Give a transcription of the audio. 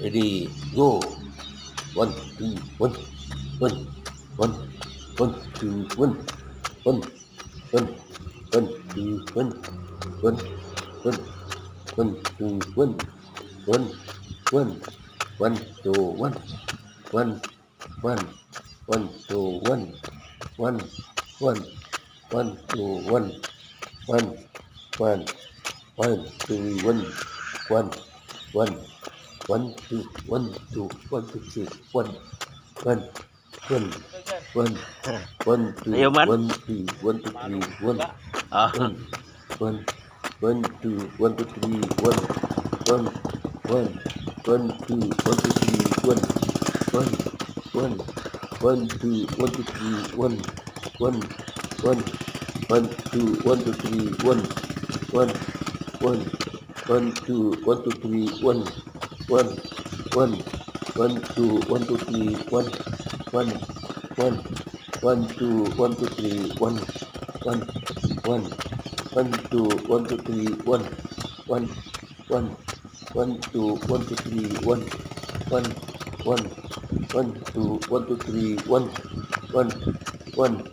Ready, go. One, two, one, one, one, one, two, one, one, one, one, two, one, one, one, one, two, one, one, one, one, two, one, one, one, one, two, one, one, one, one, two, one, one, one, one, two, one, one, one, one, two, one, two, one, two, three, one, one, one, one, one, two, Ayaw man? one, two, one, two, three, one, Ah, one, one, one, two, one, two, three, one, one, one, one, two, one, two, three, one, one, one, one, two, one, two, three, one, one, one, one, two, one, two, three, one, one, one, one, two, one, two, three, one, one, one, one, two, one, two, three, one, one, one, one, two, one, two, three, one, one, one, one, two, one, two, three, one, one, one, one, two, one, two, three, one, one, one, one, two, one, two, three, one, one, one,